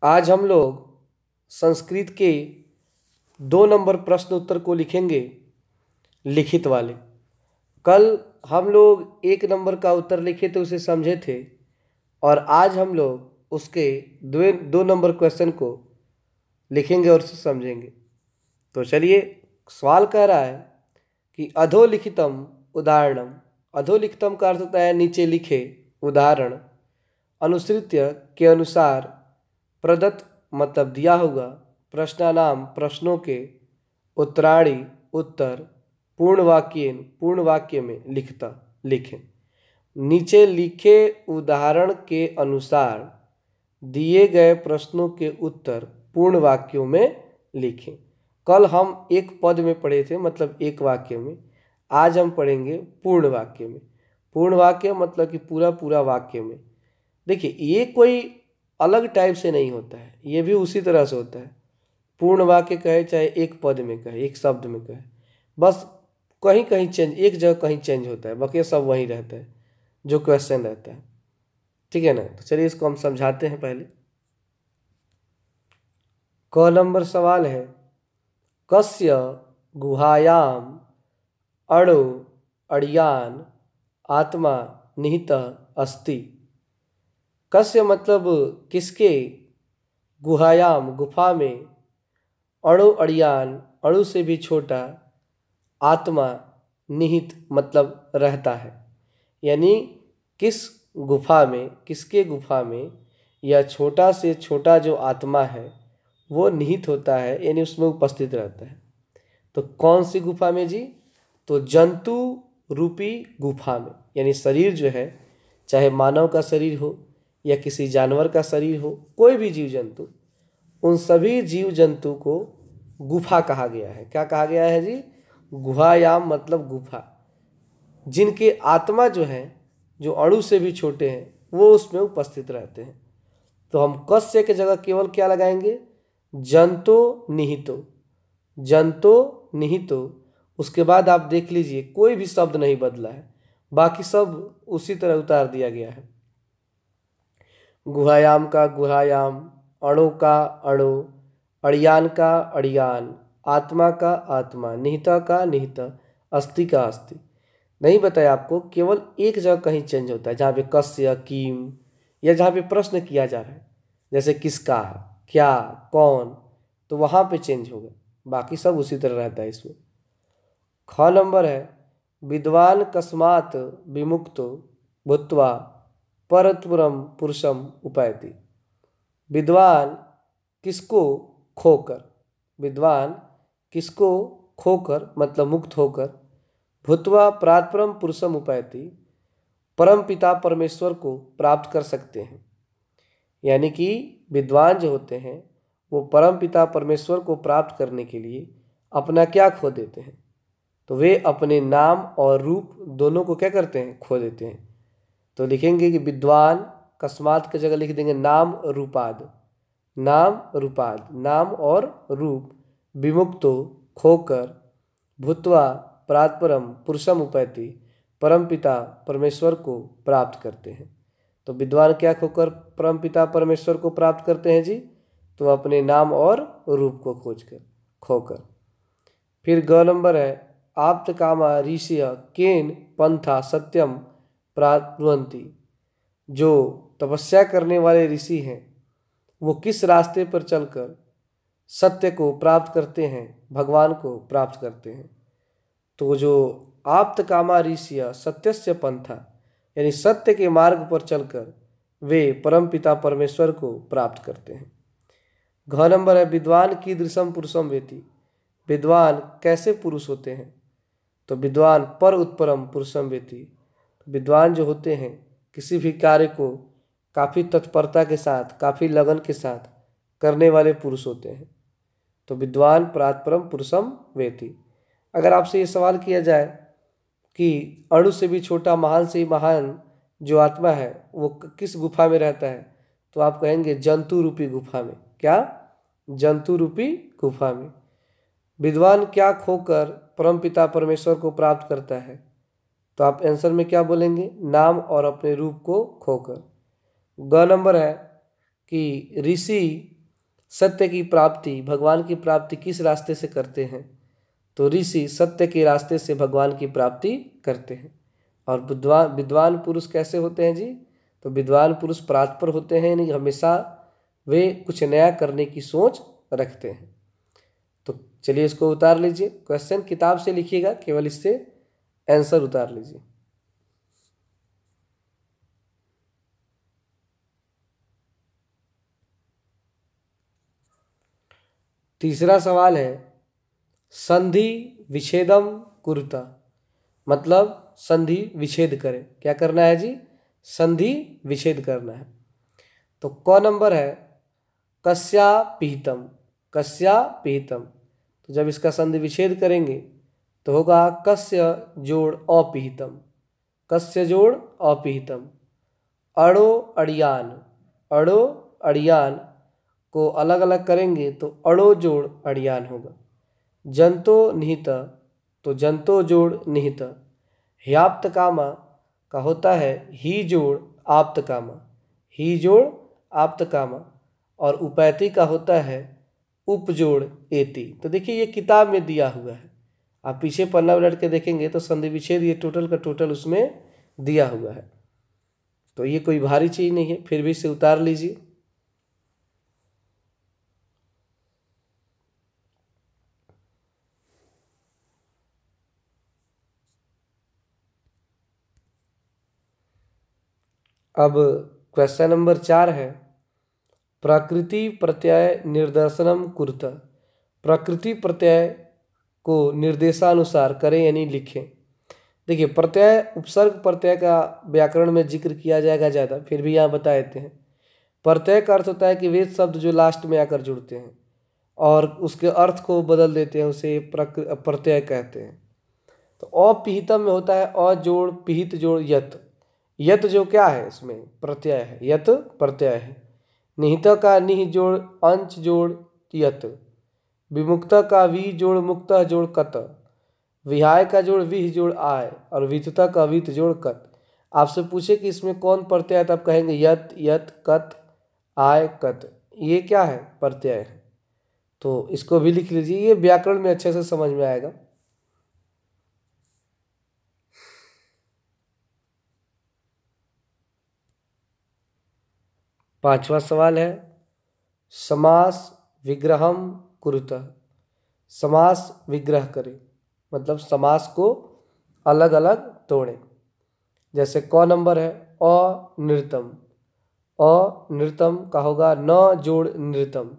आज हम लोग संस्कृत के 2 नंबर प्रश्न उत्तर को लिखेंगे, लिखित वाले। कल हम लोग 1 नंबर का उत्तर लिखे थे, उसे समझे थे, और आज हम लोग उसके 2 नंबर क्वेश्चन को लिखेंगे और उसे समझेंगे। तो चलिए, सवाल कह रहा है कि अधोलिखितम उदाहरणम। अधोलिखितम का अर्थ होता है नीचे लिखे उदाहरण, अनुसृत्य के अनुसार, प्रदत्त मतलब दिया हुआ, प्रश्नानाम प्रश्नों के, उत्तराणि उत्तर, पूर्ण वाक्य में लिखें। नीचे लिखे उदाहरण के अनुसार दिए गए प्रश्नों के उत्तर पूर्ण वाक्यों में लिखें। कल हम एक पद में पढ़े थे, मतलब एक वाक्य में। आज हम पढ़ेंगे पूर्ण वाक्य में। पूर्ण वाक्य मतलब कि पूरा वाक्य में। देखिए, ये कोई अलग टाइप से नहीं होता है, ये भी उसी तरह से होता है। पूर्ण वाक्य कहे चाहे एक पद में कहे, एक शब्द में कहे, बस कहीं कहीं चेंज, एक जगह कहीं चेंज होता है, बाकी सब वही रहता है जो क्वेश्चन रहता है। ठीक है ना? तो चलिए इसको हम समझाते हैं। पहले क नंबर सवाल है, कस्य गुहायाम अणो अड़ियान आत्मा निहितः अस्ति। कस्य मतलब किसके, गुहायाम गुफा में, अणु अड़ियान अणु से भी छोटा, आत्मा निहित मतलब रहता है। यानी किस गुफा में, किसके गुफा में यह छोटा से छोटा जो आत्मा है वो निहित होता है, यानी उसमें उपस्थित रहता है। तो कौन सी गुफा में जी? तो जंतु रूपी गुफा में। यानी शरीर जो है, चाहे मानव का शरीर हो या किसी जानवर का शरीर हो, कोई भी जीव जंतु, उन सभी जीव जंतु को गुफा कहा गया है। क्या कहा गया है जी? गुहायाम मतलब गुफा। जिनके आत्मा जो है, जो अणु से भी छोटे हैं, वो उसमें उपस्थित रहते हैं। तो हम कस्य के जगह केवल क्या लगाएंगे? जंतो निहितो। जंतो निहितो। उसके बाद आप देख लीजिए, कोई भी शब्द नहीं बदला है, बाकी सब उसी तरह उतार दिया गया है। गुहायाम का गुहायाम, अणु का अणु, अड़ियान का अड़ियान, आत्मा का आत्मा, निहिता का निहिता, अस्थि का अस्थि। नहीं बताया आपको, केवल एक जगह कहीं चेंज होता है, जहाँ पे कस्य, किम, या जहाँ पे प्रश्न किया जा रहा है, जैसे किसका, क्या, कौन, तो वहाँ पे चेंज होगा, बाकी सब उसी तरह रहता है इसमें। ख नंबर है, विद्वान कस्मात् विमुक्तो भूत्वा परतरम पुरुषम उपैति। विद्वान किसको खोकर, विद्वान किसको खोकर मतलब मुक्त होकर, भूत्वा प्रातपरम पुरुषम उपैति, परम पिता परमेश्वर को प्राप्त कर सकते हैं। यानी कि विद्वान जो होते हैं वो परम पिता परमेश्वर को प्राप्त करने के लिए अपना क्या खो देते हैं? तो वे अपने नाम और रूप दोनों को क्या करते हैं? खो देते हैं। तो लिखेंगे कि विद्वान कस्मात की जगह लिख देंगे नाम रूपाद। नाम रूपाद, नाम और रूप, विमुक्तो खोकर, भूत्वा प्रातपरम पुरुषम उपैति, परमपिता परमेश्वर को प्राप्त करते हैं। तो विद्वान क्या खोकर परम पिता परमेश्वर को प्राप्त करते हैं जी? तो अपने नाम और रूप को खोकर। फिर ग नंबर है, आप्त कामा ऋषिय केन पंथा सत्यम प्राप्नुवन्ति। जो तपस्या करने वाले ऋषि हैं वो किस रास्ते पर चलकर सत्य को प्राप्त करते हैं, भगवान को प्राप्त करते हैं? तो जो आप्त कामा ऋषिय सत्यस्य पंथा, यानी सत्य के मार्ग पर चलकर वे परम पिता परमेश्वर को प्राप्त करते हैं। घ नंबर है, विद्वान कीदृशम पुरुषम वेति। विद्वान कैसे पुरुष होते हैं? तो विद्वान पर उत्परम पुरुषम वेति। विद्वान जो होते हैं किसी भी कार्य को काफ़ी तत्परता के साथ, काफ़ी लगन के साथ करने वाले पुरुष होते हैं। तो विद्वान प्रातपरम पुरुषम वेति। अगर आपसे ये सवाल किया जाए कि अणु से भी छोटा, महान से ही महान जो आत्मा है वो किस गुफा में रहता है, तो आप कहेंगे जंतु रूपी गुफा में। क्या? जंतु रूपी गुफा में। विद्वान क्या खोकर परमपिता परमेश्वर को प्राप्त करता है? तो आप आंसर में क्या बोलेंगे? नाम और अपने रूप को खोकर। ग नंबर है कि ऋषि सत्य की प्राप्ति, भगवान की प्राप्ति किस रास्ते से करते हैं? तो ऋषि सत्य के रास्ते से भगवान की प्राप्ति करते हैं। और विद्वान विद्वान पुरुष कैसे होते हैं जी? तो विद्वान पुरुष परात्पर होते हैं, यानी हमेशा वे कुछ नया करने की सोच रखते हैं। तो चलिए इसको उतार लीजिए। क्वेश्चन किताब से लिखिएगा, केवल इससे आंसर उतार लीजिए। तीसरा सवाल है संधि विच्छेदम कुरुता, मतलब संधि विच्छेद करें। क्या करना है जी? संधि विच्छेद करना है। तो क नंबर है कस्या पिहितम, कस्या पिहितम। तो जब इसका संधि विच्छेद करेंगे तो होगा कस्य जोड़ अपिहितम, कस्य जोड़ अपिहितम। अड़ो अड़ियान, अड़ो अड़ियान को अलग अलग करेंगे तो अड़ो जोड़ अड़ियान होगा। जंतो निहित, तो जंतो जोड़ निहित। ह्याप्त कामा का होता है ही जोड़ आप्त कामा, ही जोड़ आप्त कामा। और उपैति का होता है उप जोड़ एति। तो देखिए ये किताब में दिया हुआ है, आप पीछे पन्ना उलट के देखेंगे तो संधि विच्छेद ये टोटल का टोटल उसमें दिया हुआ है। तो ये कोई भारी चीज नहीं है, फिर भी इसे उतार लीजिए। अब क्वेश्चन नंबर 4 है प्रकृति प्रत्यय निर्देशनम कुरुता। प्रकृति प्रत्यय को निर्देशानुसार करें यानी लिखें। देखिए प्रत्यय उपसर्ग प्रत्यय का व्याकरण में जिक्र किया जाएगा ज़्यादा, फिर भी यहाँ बता देते हैं। प्रत्यय का अर्थ होता है कि वे शब्द जो लास्ट में आकर जुड़ते हैं और उसके अर्थ को बदल देते हैं, उसे प्रत्यय कहते हैं। तो अपिहितम में होता है अ जोड़ पिहित जोड़ यत। यत जो क्या है इसमें प्रत्यय है, यत प्रत्यय है। निहित का निह जोड़ अंश जोड़ यत। विमुक्त का वी जोड़ मुक्त जोड़ कत। विहाय का जोड़ विह जोड़ आय और वितता का वित जोड़ कत। आपसे पूछे कि इसमें कौन प्रत्यय है, तब कहेंगे यत, यत, कत, आय, कत। ये क्या है? प्रत्यय है। तो इसको भी लिख लीजिए, ये व्याकरण में अच्छे से समझ में आएगा। पांचवा सवाल है समास विग्रहम कुरुतः। समास विग्रह करें, मतलब समास को अलग अलग तोड़ें। जैसे क नंबर है अनृतम। अनृतम का होगा न जोड़ नृतम,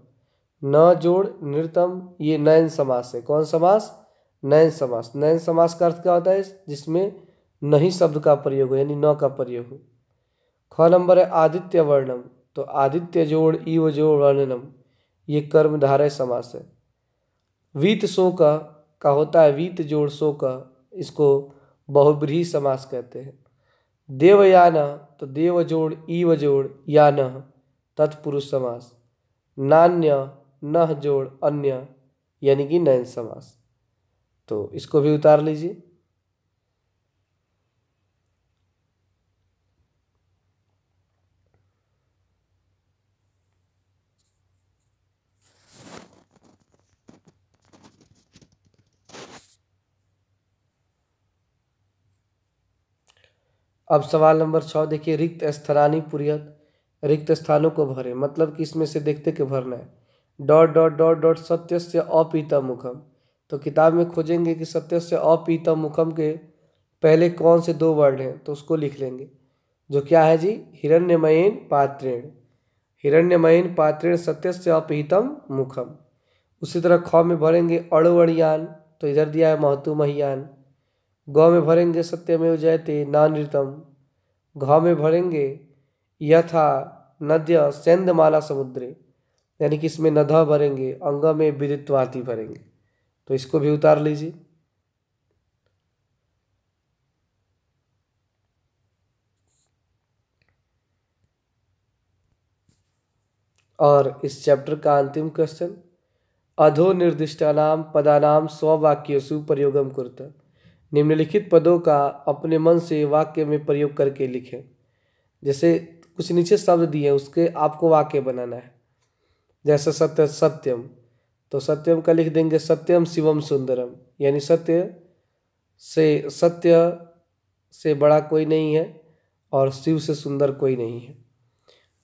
न जोड़ नृतम। ये नयन समास है। कौन समास? नयन समास। नयन समास का अर्थ क्या होता है? जिसमें नहीं शब्द का प्रयोग हो, यानी न का प्रयोग हो। ख नंबर है आदित्य वर्णम। तो आदित्य जोड़ इव जोड़ वर्णनम, ये कर्मधारय समास है। वीत शोक का होता है वीत जोड़ शोक, इसको बहुब्रीहि समास कहते हैं। देवयान, तो देव जोड़ इव जोड़ यान, तत्पुरुष समास। नान्य नह जोड़ अन्य, यानी कि नयन समास। तो इसको भी उतार लीजिए। अब सवाल नंबर 6 देखिए रिक्त स्थानानि पूर्यत। रिक्त स्थानों को भरे, मतलब कि इसमें से देखते के भरना है। डॉट डॉट डॉट डॉट सत्यस्य अपीतम मुखम। तो किताब में खोजेंगे कि सत्यस्य अपीतम मुखम के पहले कौन से दो वर्ड हैं, तो उसको लिख लेंगे। जो क्या है जी? हिरण्यमयेन पात्रेण, हिरण्यमयेन पात्रेण सत्यस्य अपीतम मुखम। उसी तरह ख में भरेंगे अड़ोअड़ियान, तो इधर दिया है महतु महियान। ग में भरेंगे सत्यमेव जयते नानृतम। घ में भरेंगे यथा नद्य सेंधमाला समुद्रे, यानी कि इसमें नध भरेंगे। अंग में विदित्वाति भरेंगे। तो इसको भी उतार लीजिए। और इस चैप्टर का अंतिम क्वेश्चन अधो निर्दिष्टानाम पदानाम स्ववाक्यसु प्रयोगम कुरुतः। निम्नलिखित पदों का अपने मन से वाक्य में प्रयोग करके लिखें। जैसे कुछ नीचे शब्द दिए, उसके आपको वाक्य बनाना है। जैसे सत्य सत्यम, तो सत्यम का लिख देंगे सत्यम शिवम सुंदरम, यानी सत्य से बड़ा कोई नहीं है और शिव से सुंदर कोई नहीं है।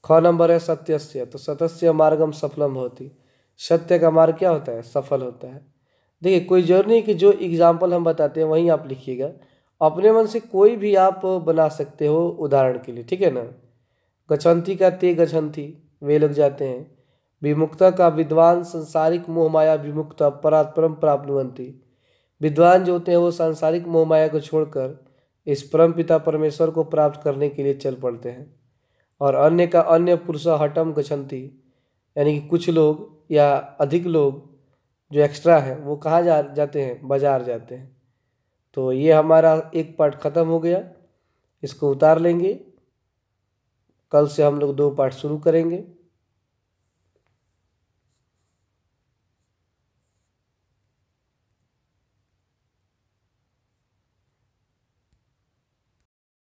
ख नंबर है सत्यस्य, तो सत्यस्य मार्गम सफलम होती, सत्य का मार्ग क्या होता है? सफल होता है। देखिए कोई जरूरी नहीं कि जो एग्जाम्पल हम बताते हैं वहीं आप लिखिएगा, अपने मन से कोई भी आप बना सकते हो उदाहरण के लिए, ठीक है ना। गच्छन्ति का ते गच्छन्ति, वे लोग जाते हैं। विमुक्ता का विद्वान सांसारिक मोह माया विमुक्ता परात्परम प्राप्नुवन्ति, विद्वान जो होते हैं वो सांसारिक मोह माया को छोड़कर इस परम पिता परमेश्वर को प्राप्त करने के लिए चल पड़ते हैं। और अन्य का अन्य पुरुष हटम गच्छन्ति, यानी कि कुछ लोग या अधिक लोग जो एक्स्ट्रा हैं वो कहाँ जाते हैं? बाजार जाते हैं। तो ये हमारा एक पार्ट ख़त्म हो गया, इसको उतार लेंगे। कल से हम लोग 2 पार्ट शुरू करेंगे।